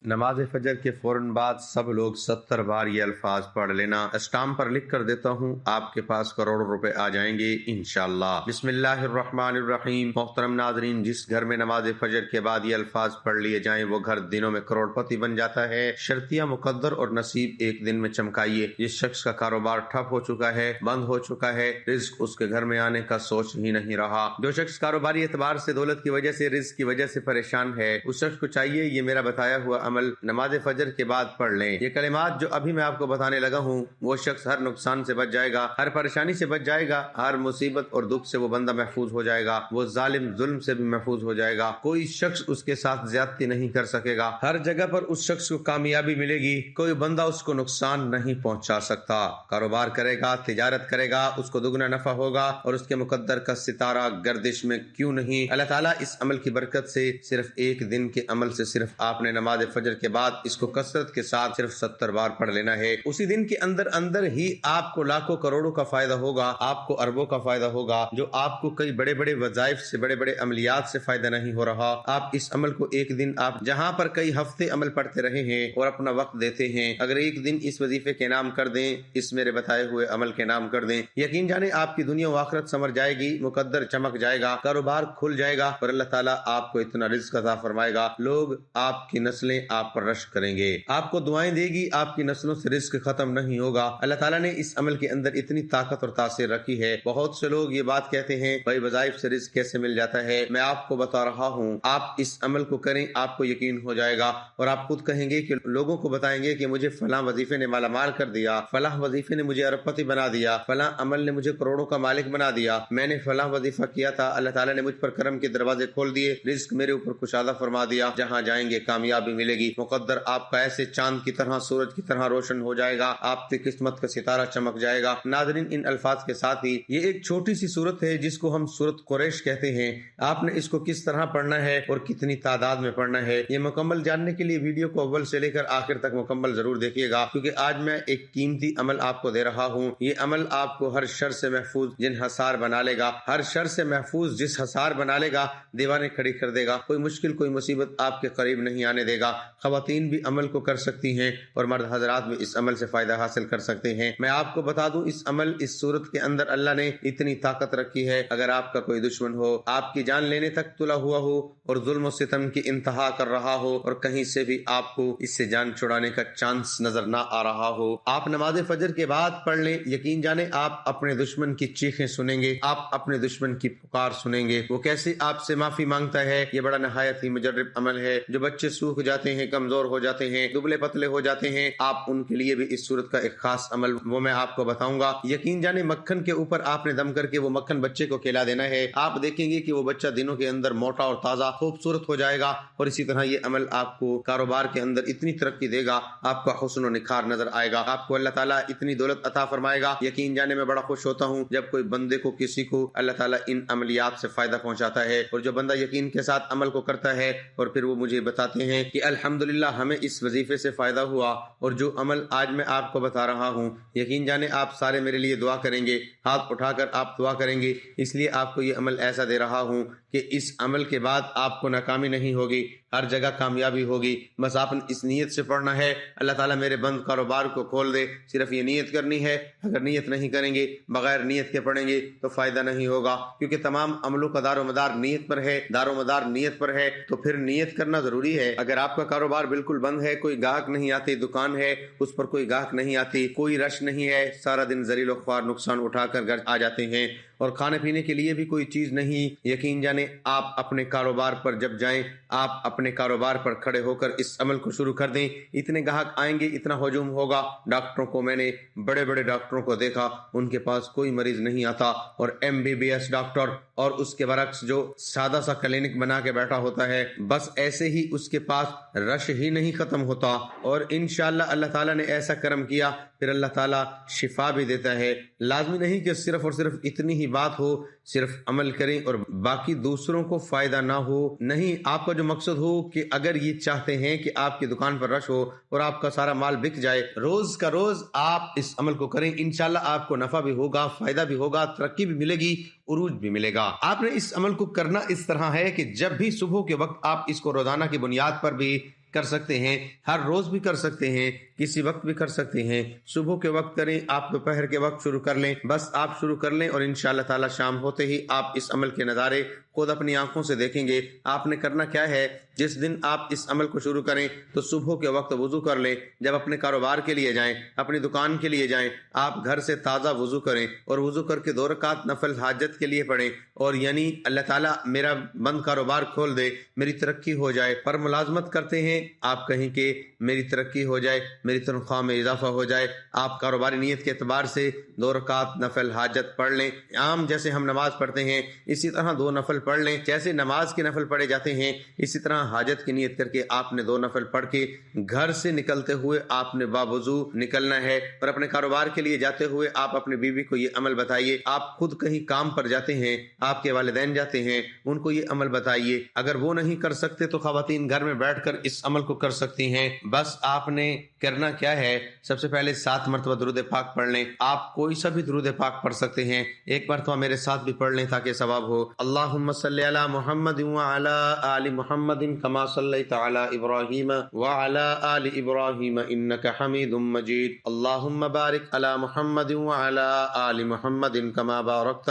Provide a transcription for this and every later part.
نماز فجر کے فوراً بعد سب لوگ 70 بار یہ الفاظ پڑھ لینا۔ اسٹامپ پر لکھ کر دیتا ہوں، آپ کے پاس کروڑوں روپے آ جائیں گے انشاءاللہ۔ بسم اللہ الرحمن الرحیم۔ محترم ناظرین، جس گھر میں نماز فجر کے بعد یہ الفاظ پڑھ لیے جائیں وہ گھر دنوں میں کروڑ پتی بن جاتا ہے۔ شرطیہ مقدر اور نصیب ایک دن میں چمکائیے۔ جس شخص کا کاروبار ٹھپ ہو چکا ہے، بند ہو چکا ہے، رزق اس کے گھر میں آنے کا سوچ ہی نہیں رہا، جو شخص کاروباری اعتبار سے دولت کی وجہ سے، رزق کی وجہ سے پریشان ہے، اس شخص کو چاہیے یہ میرا بتایا ہوا عمل نماز فجر کے بعد پڑھ لیں۔ یہ کلمات جو ابھی میں آپ کو بتانے لگا ہوں، وہ شخص ہر نقصان سے بچ جائے گا، ہر پریشانی سے بچ جائے گا، ہر مصیبت اور دکھ سے وہ بندہ محفوظ ہو جائے گا، وہ ظالم ظلم سے بھی محفوظ ہو جائے گا، کوئی شخص اس کے ساتھ زیادتی نہیں کر سکے گا، ہر جگہ پر اس شخص کو کامیابی ملے گی، کوئی بندہ اس کو نقصان نہیں پہنچا سکتا۔ کاروبار کرے گا، تجارت کرے گا، اس کو دگنا نفع ہوگا، اور اس کے مقدر کا ستارہ گردش میں کیوں نہیں۔ اللہ تعالیٰ اس عمل کی برکت سے صرف ایک دن کے عمل سے صرف آپ نے نماز فجر کے بعد اس کو کثرت کے ساتھ صرف 70 بار پڑھ لینا ہے، اسی دن کے اندر اندر ہی آپ کو لاکھوں کروڑوں کا فائدہ ہوگا، آپ کو اربوں کا فائدہ ہوگا، جو آپ کو کئی بڑے بڑے وظائف سے، بڑے بڑے عملیات سے فائدہ نہیں ہو رہا۔ آپ اس عمل کو ایک دن، آپ جہاں پر کئی ہفتے عمل پڑھتے رہے ہیں اور اپنا وقت دیتے ہیں، اگر ایک دن اس وظیفے کے نام کر دیں، اس میرے بتائے ہوئے عمل کے نام کر دیں، یقین جانیں آپ کی دنیا و آخرت سنور جائے گی، مقدر چمک جائے گا، کاروبار کھل جائے گا، اور اللہ تعالیٰ آپ کو اتنا رزق عطا فرمائے گا، لوگ، آپ کی نسلیں آپ پر رشک کریں گے، آپ کو دعائیں دے گی، آپ کی نسلوں سے رزق ختم نہیں ہوگا۔ اللہ تعالیٰ نے اس عمل کے اندر اتنی طاقت اور تاثیر رکھی ہے۔ بہت سے لوگ یہ بات کہتے ہیں بھائی وظائف سے رزق کیسے مل جاتا ہے؟ میں آپ کو بتا رہا ہوں، آپ اس عمل کو کریں، آپ کو یقین ہو جائے گا، اور آپ خود کہیں گے کہ لوگوں کو بتائیں گے کہ مجھے فلاں وظیفے نے مالا مال کر دیا، فلاں وظیفے نے مجھے ارب پتی بنا دیا، فلاں عمل نے مجھے کروڑوں کا مالک بنا دیا، میں نے فلاں وظیفہ کیا تھا، اللہ تعالیٰ نے مجھ پر کرم کے دروازے کھول دیے، رزق میرے اوپر کشادہ فرما دیا، جہاں جائیں گے کامیابی ملے گی، مقدر آپ کا ایسے چاند کی طرح، سورج کی طرح روشن ہو جائے گا، آپ کی قسمت کا ستارہ چمک جائے گا۔ ناظرین، ان الفاظ کے ساتھ ہی یہ ایک چھوٹی سی سورت ہے جس کو ہم سورت قریش کہتے ہیں، آپ نے اس کو کس طرح پڑھنا ہے اور کتنی تعداد میں پڑھنا ہے، یہ مکمل جاننے کے لیے ویڈیو کو اول سے لے کر آخر تک مکمل ضرور دیکھیے گا، کیونکہ آج میں ایک قیمتی عمل آپ کو دے رہا ہوں۔ یہ عمل آپ کو ہر شر سے محفوظ جن حصار بنا لے گا، ہر شر سے محفوظ جس حصار بنا لے گا، دیوانے کھڑی کر دے گا، کوئی مشکل، کوئی مصیبت آپ کے قریب نہیں آنے دے گا۔ خواتین بھی عمل کو کر سکتی ہیں اور مرد حضرات بھی اس عمل سے فائدہ حاصل کر سکتے ہیں۔ میں آپ کو بتا دوں، اس عمل، اس صورت کے اندر اللہ نے اتنی طاقت رکھی ہے، اگر آپ کا کوئی دشمن ہو، آپ کی جان لینے تک تلا ہوا ہو اور ظلم و ستم کی انتہا کر رہا ہو، اور کہیں سے بھی آپ کو اس سے جان چھڑانے کا چانس نظر نہ آ رہا ہو، آپ نماز فجر کے بعد پڑھ لیں، یقین جانیں آپ اپنے دشمن کی چیخیں سنیں گے، آپ اپنے دشمن کی پکار سنیں گے، وہ کیسے آپ سے معافی مانگتا ہے۔ یہ بڑا نہایت ہی مجرب عمل ہے۔ جو بچے سوکھ جاتے ہیں، کمزور ہو جاتے ہیں، دبلے پتلے ہو جاتے ہیں، آپ ان کے لیے بھی اس صورت کا ایک خاص عمل وہ میں آپ کو بتاؤں گا۔ یقین جانے مکھن کے اوپر آپ نے دم کر کے وہ مکھن بچے کو کھلا دینا ہے، آپ دیکھیں گے کہ وہ بچہ دنوں کے اندر موٹا اور تازہ خوبصورت ہو جائے گا، اور اسی طرح یہ عمل آپ کو کاروبار کے اندر اتنی ترقی دے گا، آپ کا حسن و نکھار نظر آئے گا، آپ کو اللہ تعالیٰ اتنی دولت عطا فرمائے گا۔ یقین جانے میں بڑا خوش ہوتا ہوں جب کوئی بندے کو، کسی کو اللہ تعالیٰ ان عملیات سے فائدہ پہنچاتا ہے، اور جو بندہ یقین کے ساتھ عمل کو کرتا ہے اور پھر وہ مجھے بتاتے ہیں کہ الحمدللہ ہمیں اس وظیفے سے فائدہ ہوا، اور جو عمل آج میں آپ کو بتا رہا ہوں، یقین جانے آپ سارے میرے لیے دعا کریں گے، ہاتھ اٹھا کر آپ دعا کریں گے، اس لیے آپ کو یہ عمل ایسا دے رہا ہوں کہ اس عمل کے بعد آپ کو ناکامی نہیں ہوگی، ہر جگہ کامیابی ہوگی۔ بس آپ نے اس نیت سے پڑھنا ہے، اللہ تعالیٰ میرے بند کاروبار کو کھول دے، صرف یہ نیت کرنی ہے۔ اگر نیت نہیں کریں گے، بغیر نیت کے پڑھیں گے تو فائدہ نہیں ہوگا، کیونکہ تمام عملوں کا دار و مدار نیت پر ہے، دار و مدار نیت پر ہے، تو پھر نیت کرنا ضروری ہے۔ اگر آپ کا کاروبار بالکل بند ہے، کوئی گاہک نہیں آتی، دکان ہے اس پر کوئی گاہک نہیں آتی، کوئی رش نہیں ہے، سارا دن ذلیل و خوار نقصان اٹھا کر گھر آ جاتے ہیں، اور کھانے پینے کے لیے بھی کوئی چیز نہیں، یقین جانے آپ اپنے کاروبار پر جب جائیں، آپ اپنے کاروبار پر کھڑے ہو کر اس عمل کو شروع کر دیں، اتنے گاہک آئیں گے، اتنا ہجوم ہوگا۔ ڈاکٹروں کو میں نے، بڑے بڑے ڈاکٹروں کو دیکھا، ان کے پاس کوئی مریض نہیں آتا، اور MBBS ڈاکٹر، اور اس کے برعکس جو سادہ سا کلینک بنا کے بیٹھا ہوتا ہے، بس ایسے ہی اس کے پاس رش ہی نہیں ختم ہوتا، اور انشاءاللہ اللہ تعالیٰ نے ایسا کرم کیا، پھر اللہ تعالیٰ شفا بھی دیتا ہے۔ لازمی نہیں کہ صرف اور صرف اتنی ہی بات ہو، صرف عمل کریں اور باقی دوسروں کو فائدہ نہ ہو، نہیں، آپ کا جو مقصد ہو کہ اگر یہ چاہتے ہیں کہ آپ کی دکان پر رش ہو اور آپ کا سارا مال بک جائے، روز کا روز آپ اس عمل کو کریں، انشاءاللہ آپ کو نفع بھی ہوگا، فائدہ بھی ہوگا، ترقی بھی ملے گی، عروج بھی ملے گا۔ آپ نے اس عمل کو کرنا اس طرح ہے کہ جب بھی صبح کے وقت آپ اس کو روزانہ کی بنیاد پر بھی کر سکتے ہیں، ہر روز بھی کر سکتے ہیں، کسی وقت بھی کر سکتے ہیں۔ صبح کے وقت کریں، آپ دوپہر کے وقت شروع کر لیں، بس آپ شروع کر لیں اور انشاءاللہ تعالی شام ہوتے ہی آپ اس عمل کے نظارے خود اپنی آنکھوں سے دیکھیں گے۔ آپ نے کرنا کیا ہے، جس دن آپ اس عمل کو شروع کریں تو صبح کے وقت وضو کر لیں، جب اپنے کاروبار کے لیے جائیں، اپنی دکان کے لیے جائیں، آپ گھر سے تازہ وضو کریں اور وضو کر کے 2 رکعت نفل حاجت کے لیے پڑھیں، اور یعنی اللہ تعالیٰ میرا بند کاروبار کھول دے، میری ترقی ہو جائے۔ پر ملازمت کرتے ہیں، آپ کہیں کہ میری ترقی ہو جائے، میری تنخواہ میں اضافہ ہو جائے، آپ کاروباری نیت کے اعتبار سے 2 رکعت نفل حاجت پڑھ لیں۔ عام جیسے ہم نماز پڑھتے ہیں اسی طرح 2 نفل پڑھ لیں، جیسے نماز کے نفل پڑھے جاتے ہیں اسی طرح حاجت کی نیت کر کے آپ نے 2 نفل پڑھ کے گھر سے نکلتے ہوئے آپ نے باوضو نکلنا ہے۔ اور اپنے کاروبار کے لیے جاتے ہوئے آپ اپنی بیوی کو یہ عمل بتائیے۔ آپ خود کہیں کام پر جاتے ہیں، آپ کے والدین جاتے ہیں، ان کو یہ عمل بتائیے۔ اگر وہ نہیں کر سکتے تو خواتین گھر میں بیٹھ کر اس عمل کو کر سکتی ہیں۔ بس آپ نے کرنا کیا ہے، سب سے پہلے 7 مرتبہ درود پاک پڑھ لیں۔ آپ کوئی سا بھی درود پاک پڑھ سکتے ہیں، ایک مرتبہ میرے ساتھ بھی پڑھ لیں تاکہ ثواب ہو۔ اللہم صلی علی محمد وعلی آل محمد کما صلیت علی ابراہیم وعلی آل ابراہیم انک حمید مجید۔ اللہم بارک علی محمد وعلی آل محمد کما بارکت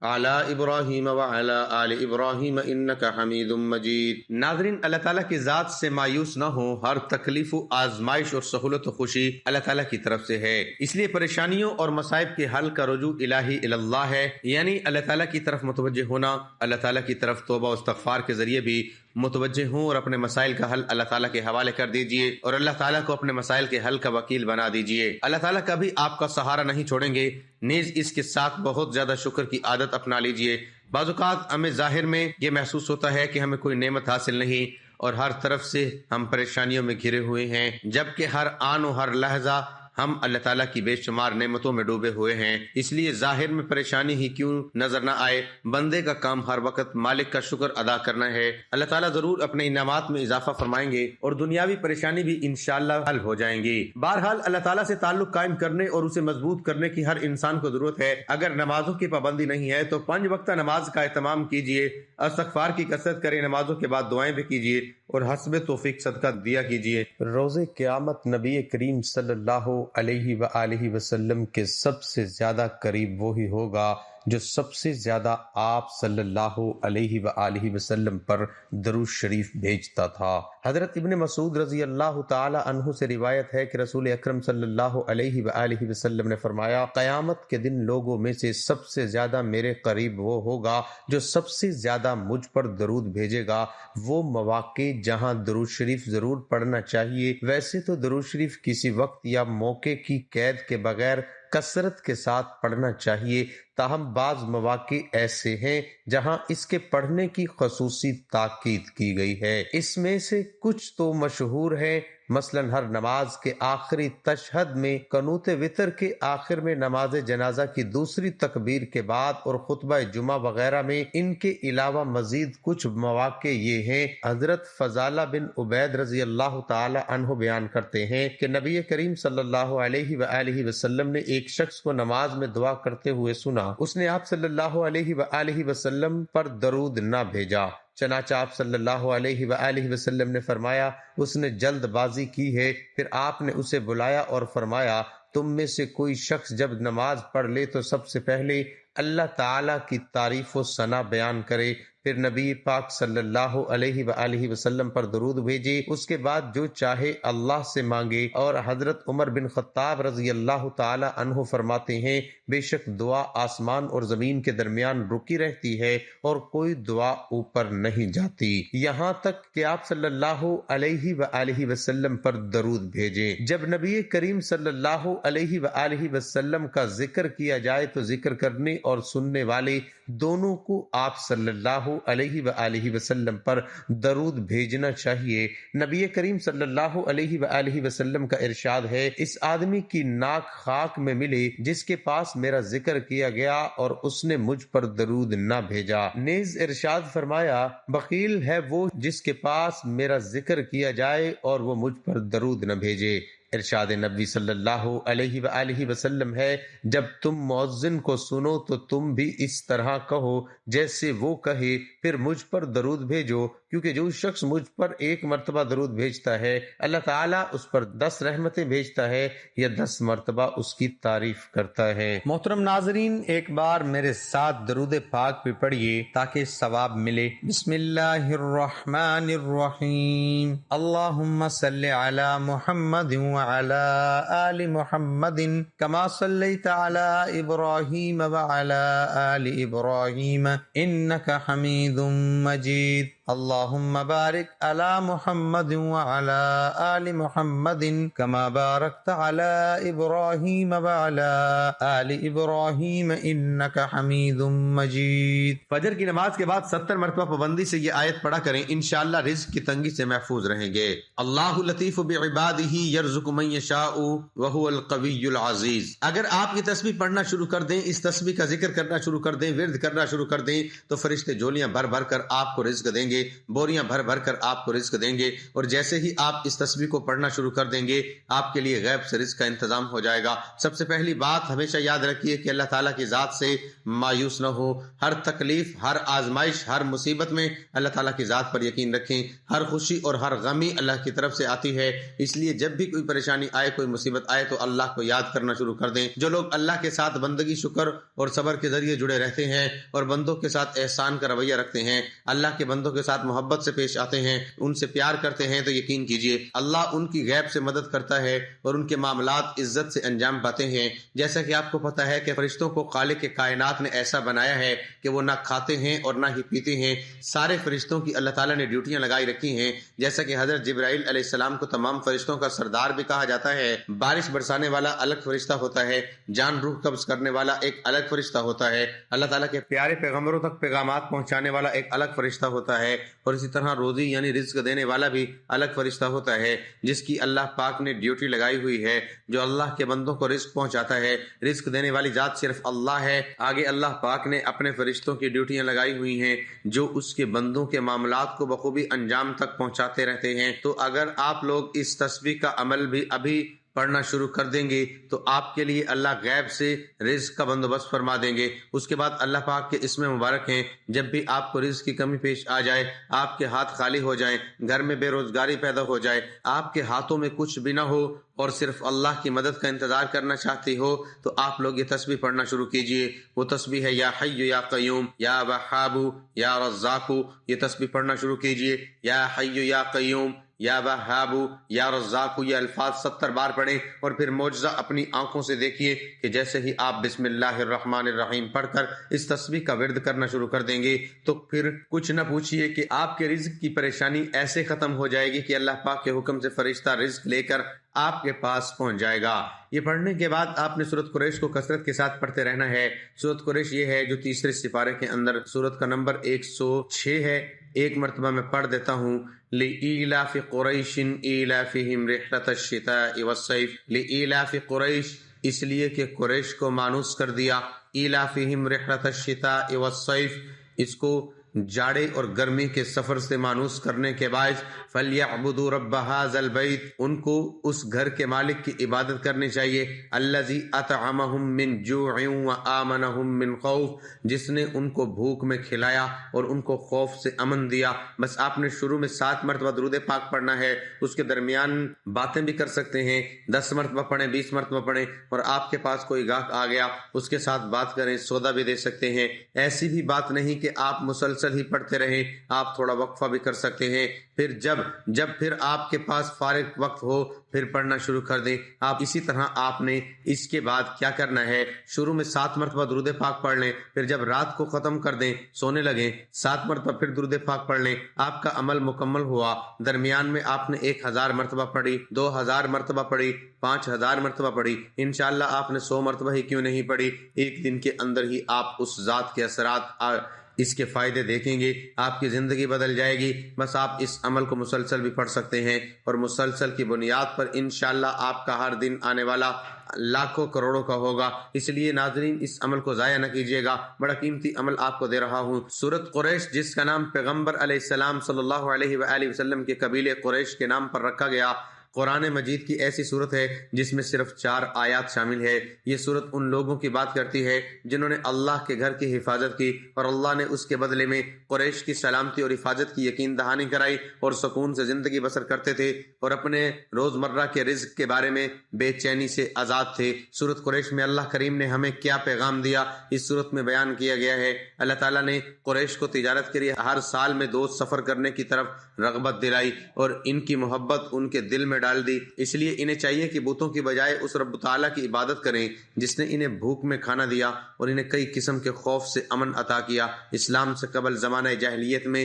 علی ابراہیم وعلی آل ابراہیم انک حمید مجید۔ ناظرین، اللہ تعالیٰ کی ذات سے مایوس نہ ہو، ہر تکلیف و آزمائش اور سہولت و خوشی اللہ تعالیٰ کی طرف سے ہے، اس لیے پریشانیوں اور مصائب کے حل کا رجوع الہی اللہ ہے، یعنی اللہ تعالیٰ کی طرف متوجہ ہونا۔ اللہ تعالیٰ کی طرف توبہ و استغفار کے ذریعے بھی متوجہ ہوں اور اپنے مسائل کا حل اللہ تعالیٰ کے حوالے کر دیجئے اور اللہ تعالیٰ کو اپنے مسائل کے حل کا وکیل بنا دیجئے۔ اللہ تعالیٰ کبھی آپ کا سہارا نہیں چھوڑیں گے، نیز اس کے ساتھ بہت زیادہ شکر کی عادت اپنا لیجئے۔ بعض اوقات ہمیں ظاہر میں یہ محسوس ہوتا ہے کہ ہمیں کوئی نعمت حاصل نہیں اور ہر طرف سے ہم پریشانیوں میں گھرے ہوئے ہیں، جبکہ ہر آن و ہر لحظہ ہم اللہ تعالیٰ کی بے شمار نعمتوں میں ڈوبے ہوئے ہیں۔ اس لیے ظاہر میں پریشانی ہی کیوں نظر نہ آئے، بندے کا کام ہر وقت مالک کا شکر ادا کرنا ہے۔ اللہ تعالیٰ ضرور اپنے انعامات میں اضافہ فرمائیں گے اور دنیاوی پریشانی بھی انشاءاللہ حل ہو جائیں گی۔ بہرحال اللہ تعالیٰ سے تعلق قائم کرنے اور اسے مضبوط کرنے کی ہر انسان کو ضرورت ہے۔ اگر نمازوں کی پابندی نہیں ہے تو 5 وقتہ نماز کا اہتمام کیجیے، استغفار کی کثرت کریں، نمازوں کے بعد دعائیں بھی کیجیے اور حسب توفیق صدقہ دیا کیجیے۔ روز قیامت نبی کریم صلی اللہ علیہ وآلہ وسلم کے سب سے زیادہ قریب وہی ہوگا جو سب سے زیادہ آپ صلی اللہ علیہ وآلہ وسلم پر درود شریف بھیجتا تھا۔ حضرت ابن مسعود رضی اللہ تعالی عنہ سے روایت ہے کہ رسول اکرم صلی اللہ علیہ وآلہ وسلم نے فرمایا، قیامت کے دن لوگوں میں سے سب سے زیادہ میرے قریب وہ ہوگا جو سب سے زیادہ مجھ پر درود بھیجے گا۔ وہ مواقع جہاں درود شریف ضرور پڑھنا چاہیے، ویسے تو درود شریف کسی وقت یا موقع کی قید کے بغیر کثرت کے ساتھ پڑھنا چاہیے، تاہم بعض مواقع ایسے ہیں جہاں اس کے پڑھنے کی خصوصی تاکید کی گئی ہے۔ اس میں سے کچھ تو مشہور ہیں، مثلا ہر نماز کے آخری تشہد میں، قنوت وتر کے آخر میں، نماز جنازہ کی دوسری تکبیر کے بعد اور خطبہ جمعہ وغیرہ میں۔ ان کے علاوہ مزید کچھ مواقع یہ ہیں۔ حضرت فضالہ بن عبید رضی اللہ تعالی عنہ بیان کرتے ہیں کہ نبی کریم صلی اللہ علیہ وآلہ وسلم نے ایک شخص کو نماز میں دعا کرتے ہوئے سنا، اس نے آپ صلی اللہ علیہ وآلہ وسلم پر درود نہ بھیجا، چنانچہ آپ صلی اللہ علیہ وآلہ وسلم نے فرمایا اس نے جلد بازی کی ہے۔ پھر آپ نے اسے بلایا اور فرمایا، تم میں سے کوئی شخص جب نماز پڑھ لے تو سب سے پہلے اللہ تعالیٰ کی تعریف و ثنا بیان کرے، پھر نبی پاک صلی اللہ علیہ وآلہ وسلم پر درود بھیجے، اس کے بعد جو چاہے اللہ سے مانگے۔ اور حضرت عمر بن خطاب رضی اللہ تعالی عنہ فرماتے ہیں، بے شک دعا آسمان اور زمین کے درمیان رکی رہتی ہے اور کوئی دعا اوپر نہیں جاتی یہاں تک کہ آپ صلی اللہ علیہ وآلہ وسلم پر درود بھیجیں۔ جب نبی کریم صلی اللہ علیہ وآلہ وسلم کا ذکر کیا جائے تو ذکر کرنے اور سننے والے دونوں کو آپ صلی اللہ علیہ وآلہ وسلم پر درود بھیجنا چاہیے۔ نبی کریم صلی اللہ علیہ وآلہ وسلم کا ارشاد ہے، اس آدمی کی ناک خاک میں ملے جس کے پاس میرا ذکر کیا گیا اور اس نے مجھ پر درود نہ بھیجا۔ نیز ارشاد فرمایا، بخیل ہے وہ جس کے پاس میرا ذکر کیا جائے اور وہ مجھ پر درود نہ بھیجے۔ ارشاد نبی صلی اللہ علیہ وآلہ وسلم ہے، جب تم مؤذن کو سنو تو تم بھی اس طرح کہو جیسے وہ کہے، پھر مجھ پر درود بھیجو، کیونکہ جو شخص مجھ پر ایک مرتبہ درود بھیجتا ہے اللہ تعالیٰ اس پر 10 رحمتیں بھیجتا ہے یا 10 مرتبہ اس کی تعریف کرتا ہے۔ محترم ناظرین، ایک بار میرے ساتھ درود پاک بھی پڑھیے تاکہ ثواب ملے۔ بسم اللہ الرحمن الرحیم، اللہم صلی علی محمد وعلی آل محمد کما صلیت علی ابراہیم وعلی آل ابراہیم انک حمید مجید، اللہم بارک علی محمد وعلی آل محمد کما بارکت علی ابراہیم وعلی آل ابراہیم انک حمید مجید۔ فجر کی نماز کے بعد 70 مرتبہ پابندی سے یہ آیت پڑھا کریں، انشاءاللہ رزق کی تنگی سے محفوظ رہیں گے۔ اللہ لطیف بعبادہ یرزق من یشاء وہو القوی العزیز۔ اگر آپ یہ تسبیح پڑھنا شروع کر دیں، اس تسبیح کا ذکر کرنا شروع کر دیں، ورد کرنا شروع کر دیں، تو فرشتے جولیاں بھر بھر کر آپ کو رزق دیں گے، بوریاں بھر بھر کر آپ کو رزق دیں گے، اور جیسے ہی آپ اس تسبیح کو پڑھنا شروع کر دیں گے آپ کے لیے غیب سے رزق کا انتظام ہو جائے گا۔ سب سے پہلی بات ہمیشہ یاد رکھیے کہ اللہ تعالیٰ کی ذات سے مایوس نہ ہو، ہر تکلیف، ہر آزمائش، ہر مصیبت میں اللہ تعالیٰ کی ذات پر یقین رکھیں۔ ہر خوشی اور ہر غمی اللہ کی طرف سے آتی ہے، اس لیے جب بھی کوئی پریشانی آئے، کوئی مصیبت آئے تو اللہ کو یاد کرنا شروع کر دیں۔ جو لوگ اللہ کے ساتھ بندگی، شکر اور صبر کے ذریعے جڑے رہتے ہیں اور بندوں کے ساتھ احسان کا رویہ رکھتے ہیں، اللہ کے بندوں کے ساتھ محبت سے پیش آتے ہیں، ان سے پیار کرتے ہیں، تو یقین کیجئے اللہ ان کی غیب سے مدد کرتا ہے اور ان کے معاملات عزت سے انجام پاتے ہیں۔ جیسا کہ آپ کو پتہ ہے کہ فرشتوں کو خالق کائنات نے ایسا بنایا ہے کہ وہ نہ کھاتے ہیں اور نہ ہی پیتے ہیں۔ سارے فرشتوں کی اللہ تعالیٰ نے ڈیوٹیاں لگائی رکھی ہیں، جیسا کہ حضرت جبرائیل علیہ السلام کو تمام فرشتوں کا سردار بھی کہا جاتا ہے۔ بارش برسانے والا الگ فرشتہ ہوتا ہے، جان روح قبض کرنے والا ایک الگ فرشتہ ہوتا ہے، اللہ تعالیٰ کے پیارے پیغمبروں تک پیغامات پہنچانے والا ایک الگ فرشتہ ہوتا ہے، اور اسی طرح روزی یعنی رزق دینے والا بھی الگ فرشتہ ہوتا ہے، جس کی اللہ پاک نے ڈیوٹی لگائی ہوئی ہے، جو اللہ کے بندوں کو رزق پہنچاتا ہے۔ رزق دینے والی ذات صرف اللہ ہے، آگے اللہ پاک نے اپنے فرشتوں کی ڈیوٹیاں لگائی ہوئی ہیں جو اس کے بندوں کے معاملات کو بخوبی انجام تک پہنچاتے رہتے ہیں۔ تو اگر آپ لوگ اس تسبیح کا عمل بھی ابھی پڑھنا شروع کر دیں گے تو آپ کے لیے اللہ غیب سے رزق کا بندوبست فرما دیں گے۔ اس کے بعد اللہ پاک کے اسم مبارک ہیں، جب بھی آپ کو رزق کی کمی پیش آ جائے، آپ کے ہاتھ خالی ہو جائیں، گھر میں بے روزگاری پیدا ہو جائے، آپ کے ہاتھوں میں کچھ بھی نہ ہو اور صرف اللہ کی مدد کا انتظار کرنا چاہتے ہو، تو آپ لوگ یہ تسبیح پڑھنا شروع کیجئے۔ وہ تسبیح ہے یا حی یا قیوم یا وہاب یا رزاق۔ یہ تسبیح پڑھنا شروع کیجئے، یا حی یا قیوم یا وہاب یا رزاق۔ یہ الفاظ 70 بار پڑھیں اور پھر معجزہ اپنی آنکھوں سے دیکھیے کہ جیسے ہی آپ بسم اللہ الرحمن الرحیم پڑھ کر اس تسبیح کا ورد کرنا شروع کر دیں گے تو پھر کچھ نہ پوچھئے کہ آپ کے رزق کی پریشانی ایسے ختم ہو جائے گی کہ اللہ پاک کے حکم سے فرشتہ رزق لے کر آپ کے پاس پہنچ جائے گا۔ یہ پڑھنے کے بعد آپ نے سورۃ قریش کو کثرت کے ساتھ پڑھتے رہنا ہے۔ سورۃ قریش یہ ہے جو تیسرے سپارے کے اندر سورۃ کا نمبر 106 ہے۔ ایک مرتبہ میں پڑھ دیتا ہوں۔ لِإِيلَافِ قُرَيْشٍ إِيلَافِهِمْ رِحْلَةَ الشِّتَاءِ وَالصَّيْفِ۔ لِإِيلَافِ قُرَيْش، اس لیے کہ قریش کو مانوس کر دیا۔ إِيلَافِهِمْ رِحْلَةَ الشِّتَاءِ وَالصَّيْفِ، اس کو جاڑے اور گرمی کے سفر سے مانوس کرنے کے باعث فَلْيَعْبُدُوا رَبَّ هَذَا الْبَيْتِ، ان کو اس گھر کے مالک کی عبادت کرنی چاہیے۔ الَّذِي أَطْعَمَهُم مِّن جُوعٍ وَآمَنَهُم مِّن خَوْفٍ، جس نے ان کو بھوک میں کھلایا اور ان کو خوف سے امن دیا۔ بس آپ نے شروع میں 7 مرتبہ درود پاک پڑھنا ہے، اس کے درمیان باتیں بھی کر سکتے ہیں، 10 مرتبہ پڑھیں، 20 مرتبہ پڑھیں، اور آپ کے پاس کوئی گاہک آ گیا اس کے ساتھ بات کریں، سودا بھی دے سکتے ہیں۔ ایسی بھی بات نہیں کہ آپ مسلسل ہی پڑھتے رہیں، آپ تھوڑا وقفہ بھی کر سکتے ہیں، پھر جب پھر آپ کے پاس فارغ وقت ہو پھر پڑھنا شروع کر دیں۔ آپ اسی طرح آپ نے اس کے بعد کیا کرنا ہے، شروع میں 7 مرتبہ درود پاک پڑھ لیں، پھر جب رات کو ختم کر دیں، سونے لگیں، 7 مرتبہ پھر درود پاک پڑھ لیں۔ آپ کا عمل مکمل ہوا۔ درمیان میں آپ نے 1000 مرتبہ پڑھی، 2000 مرتبہ پڑھی، 5000 مرتبہ پڑھی، انشاءاللہ آپ نے 100 مرتبہ ہی کیوں نہیں پڑھی، ایک دن کے اندر ہی آپ اس ذات کے اثرات، اس کے فائدے دیکھیں گے، آپ کی زندگی بدل جائے گی۔ بس آپ اس عمل کو مسلسل بھی پڑھ سکتے ہیں، اور مسلسل کی بنیاد پر انشاءاللہ آپ کا ہر دن آنے والا لاکھوں کروڑوں کا ہوگا۔ اس لیے ناظرین اس عمل کو ضائع نہ کیجیے گا، بڑا قیمتی عمل آپ کو دے رہا ہوں۔ سورۃ قریش، جس کا نام پیغمبر علیہ السلام صلی اللہ علیہ وآلہ وسلم کے قبیلے قریش کے نام پر رکھا گیا، قرآن مجید کی ایسی صورت ہے جس میں صرف 4 آیات شامل ہے۔ یہ صورت ان لوگوں کی بات کرتی ہے جنہوں نے اللہ کے گھر کی حفاظت کی اور اللہ نے اس کے بدلے میں قریش کی سلامتی اور حفاظت کی یقین دہانی کرائی اور سکون سے زندگی بسر کرتے تھے اور اپنے روزمرہ کے رزق کے بارے میں بے چینی سے آزاد تھے۔ سورت قریش میں اللہ کریم نے ہمیں کیا پیغام دیا، اس صورت میں بیان کیا گیا ہے۔ اللہ تعالیٰ نے قریش کو تجارت کے لیے ہر سال میں 2 سفر کرنے کی طرف رغبت دلائی اور ان کی محبت ان کے دل میں ڈال دی۔ اس لیے انہیں چاہیے کہ بتوں کی بجائے اس رب تعالیٰ کی عبادت کریں جس نے انہیں بھوک میں کھانا دیا اور انہیں کئی قسم کے خوف سے امن عطا کیا۔ اسلام سے قبل زمانہ جاہلیت میں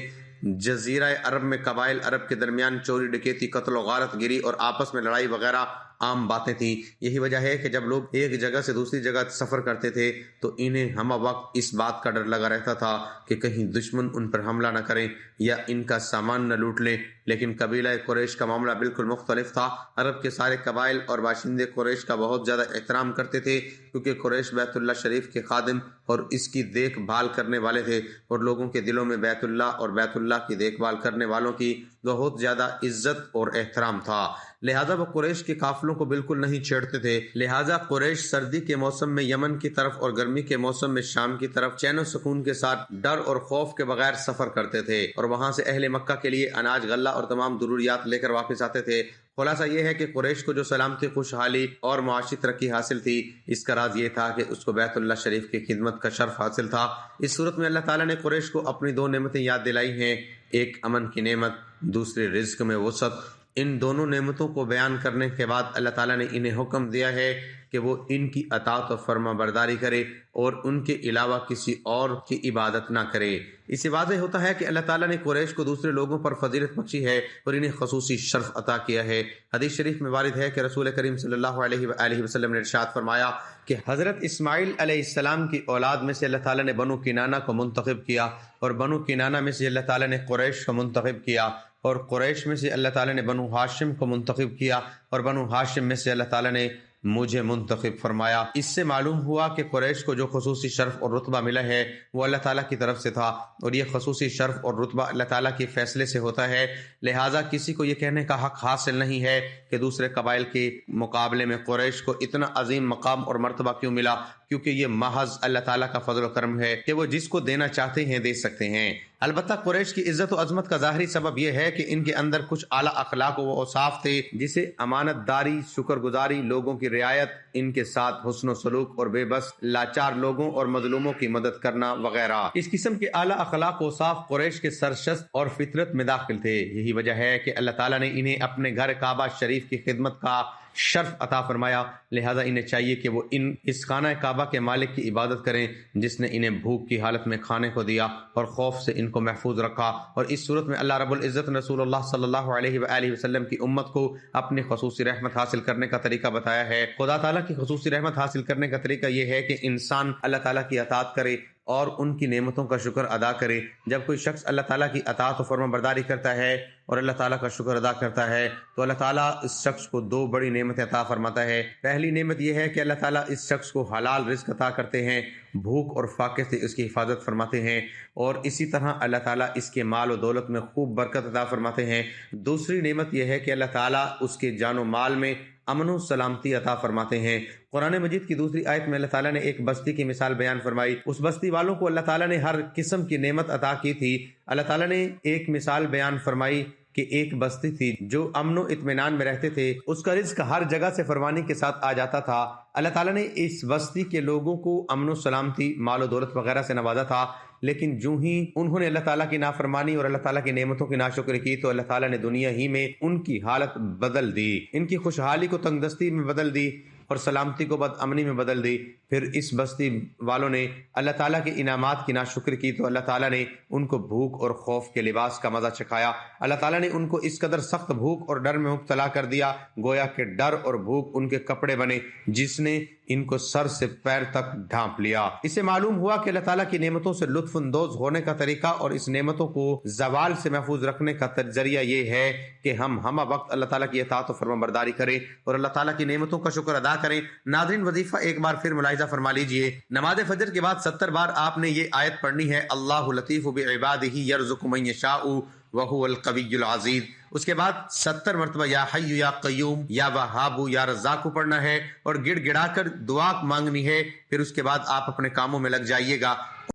جزیرہ عرب میں قبائل عرب کے درمیان چوری ڈکیتی، قتل و غارت گری اور آپس میں لڑائی وغیرہ عام باتیں تھیں۔ یہی وجہ ہے کہ جب لوگ ایک جگہ سے دوسری جگہ سفر کرتے تھے تو انہیں ہمہ وقت اس بات کا ڈر لگا رہتا تھا کہ کہیں دشمن ان پر حملہ نہ کریں یا ان کا سامان نہ لوٹ لیں۔ لیکن قبیلہ قریش کا معاملہ بالکل مختلف تھا۔ عرب کے سارے قبائل اور باشندے قریش کا بہت زیادہ احترام کرتے تھے کیونکہ قریش بیت اللہ شریف کے خادم اور اس کی دیکھ بھال کرنے والے تھے اور لوگوں کے دلوں میں بیت اللہ اور بیت اللہ کی دیکھ بھال کرنے والوں کی بہت زیادہ عزت اور احترام تھا، لہذا وہ قریش کے قافلوں کو بالکل نہیں چھیڑتے تھے۔ لہذا قریش سردی کے موسم میں یمن کی طرف اور گرمی کے موسم میں شام کی طرف چین و سکون کے ساتھ ڈر اور خوف کے بغیر سفر کرتے تھے اور وہاں سے اہل مکہ کے لیے اناج غلہ اور تمام ضروریات لے کر واپس آتے تھے۔ خلاصہ یہ ہے کہ قریش کو جو سلامتی، خوشحالی اور معاشی ترقی حاصل تھی، اس کا راز یہ تھا کہ اس کو بیت اللہ شریف کی خدمت کا شرف حاصل تھا۔ اس صورت میں اللہ تعالیٰ نے قریش کو اپنی 2 نعمتیں یاد دلائی ہیں، ایک امن کی نعمت، دوسری رزق میں وسعت۔ ان دونوں نعمتوں کو بیان کرنے کے بعد اللہ تعالیٰ نے انہیں حکم دیا ہے کہ وہ ان کی اطاعت و فرما برداری کرے اور ان کے علاوہ کسی اور کی عبادت نہ کرے۔ اس سے واضح ہوتا ہے کہ اللہ تعالیٰ نے قریش کو دوسرے لوگوں پر فضیلت بخشی ہے اور انہیں خصوصی شرف عطا کیا ہے۔ حدیث شریف میں وارد ہے کہ رسول کریم صلی اللہ علیہ وآلہ وسلم نے ارشاد فرمایا کہ حضرت اسماعیل علیہ السلام کی اولاد میں سے اللہ تعالیٰ نے بنو کنانہ کو منتخب کیا اور بنو کنانہ میں سے اللہ تعالیٰ نے قریش کو منتخب کیا اور قریش میں سے اللہ تعالیٰ نے بنو ہاشم کو منتخب کیا اور بنو ہاشم میں سے اللہ تعالیٰ نے مجھے منتخب فرمایا۔ اس سے معلوم ہوا کہ قریش کو جو خصوصی شرف اور رتبہ ملا ہے وہ اللہ تعالیٰ کی طرف سے تھا اور یہ خصوصی شرف اور رتبہ اللہ تعالیٰ کے فیصلے سے ہوتا ہے، لہٰذا کسی کو یہ کہنے کا حق حاصل نہیں ہے کہ دوسرے قبائل کے مقابلے میں قریش کو اتنا عظیم مقام اور مرتبہ کیوں ملا، کیونکہ یہ محض اللہ تعالیٰ کا فضل و کرم ہے کہ وہ جس کو دینا چاہتے ہیں دے سکتے ہیں۔ البتہ قریش کی عزت و عظمت کا ظاہری سبب یہ ہے کہ ان کے اندر کچھ اعلیٰ اخلاق و اوصاف تھے، جسے امانت داری، شکر گزاری، لوگوں کی رعایت، ان کے ساتھ حسن و سلوک اور بے بس لاچار لوگوں اور مظلوموں کی مدد کرنا وغیرہ۔ اس قسم کے اعلیٰ اخلاق و اوصاف قریش کے سرشست اور فطرت میں داخل تھے۔ یہی وجہ ہے کہ اللہ تعالیٰ نے انہیں اپنے گھر کعبہ شریف کی خدمت کا شرف عطا فرمایا، لہذا انہیں چاہیے کہ وہ اس خانہ کعبہ کے مالک کی عبادت کریں جس نے انہیں بھوک کی حالت میں کھانے کو دیا اور خوف سے ان کو محفوظ رکھا۔ اور اس صورت میں اللہ رب العزت نے رسول اللہ صلی اللہ علیہ وآلہ وسلم کی امت کو اپنی خصوصی رحمت حاصل کرنے کا طریقہ بتایا ہے۔ خدا تعالیٰ کی خصوصی رحمت حاصل کرنے کا طریقہ یہ ہے کہ انسان اللہ تعالیٰ کی اطاعت کرے اور ان کی نعمتوں کا شکر ادا کرے۔ جب کوئی شخص اللہ تعالیٰ کی اطاعت و فرما برداری کرتا ہے اور اللہ تعالیٰ کا شکر ادا کرتا ہے تو اللہ تعالیٰ اس شخص کو 2 بڑی نعمتیں عطا فرماتا ہے۔ پہلی نعمت یہ ہے کہ اللہ تعالیٰ اس شخص کو حلال رزق عطا کرتے ہیں، بھوک اور فاقے سے اس کی حفاظت فرماتے ہیں، اور اسی طرح اللہ تعالیٰ اس کے مال و دولت میں خوب برکت عطا فرماتے ہیں۔ دوسری نعمت یہ ہے کہ اللہ تعالیٰ اس کے جان و مال میں امن و سلامتی عطا فرماتے ہیں۔ قرآن مجید کی دوسری آیت میں اللہ تعالیٰ نے ایک بستی کی مثال بیان فرمائی۔ اس بستی والوں کو اللہ تعالیٰ نے ہر قسم کی نعمت عطا کی تھی۔ اللہ تعالیٰ نے ایک مثال بیان فرمائی کہ ایک بستی تھی جو امن و اطمینان میں رہتے تھے، اس کا رزق ہر جگہ سے فراوانی کے ساتھ آ جاتا تھا۔ اللہ تعالیٰ نے اس بستی کے لوگوں کو امن و سلامتی، مال و دولت وغیرہ سے نوازا تھا، لیکن جو ہی انہوں نے اللہ تعالیٰ کی نافرمانی اور اللہ تعالیٰ کی نعمتوں کی ناشکری کی تو اللہ تعالیٰ نے دنیا ہی میں ان کی حالت بدل دی، ان کی خوشحالی کو تنگ دستی میں بدل دی اور سلامتی کو بد امنی میں بدل دی۔ پھر اس بستی والوں نے اللہ تعالیٰ کے انعامات کی ناشکری کی تو اللہ تعالیٰ نے ان کو بھوک اور خوف کے لباس کا مزہ چکھایا۔ اللہ تعالیٰ نے ان کو اس قدر سخت بھوک اور ڈر میں مبتلا کر دیا گویا کہ ڈر اور بھوک ان کے کپڑے بنے جس نے ان کو سر سے پیر تک ڈھانپ لیا۔ اس سے معلوم ہوا کہ اللہ تعالیٰ کی نعمتوں سے لطف اندوز ہونے کا طریقہ اور اس نعمتوں کو زوال سے محفوظ رکھنے کا ذریعہ یہ ہے کہ ہم ہمہ وقت اللہ تعالیٰ کی اطاعت و فرما برداری کریں اور اللہ تعالیٰ کی نعمتوں کا شکر ادا کریں۔ ناظرین، وظیفہ ایک بار پھر ملاحظہ ملاحظہ فرما لیجئے، نماز فجر کے بعد 70 بار آپ نے یہ آیت پڑھنی ہے، اللہ لطیف بعبادہ یرزق من یشاء وہو القوی العزیز۔ اس کے بعد 70 مرتبہ یا حی یا قیوم یا وہاب یا رزاق پڑھنا ہے اور گڑ گڑا کر دعا مانگنی ہے۔ پھر اس کے بعد آپ اپنے کاموں میں لگ جائیے گا۔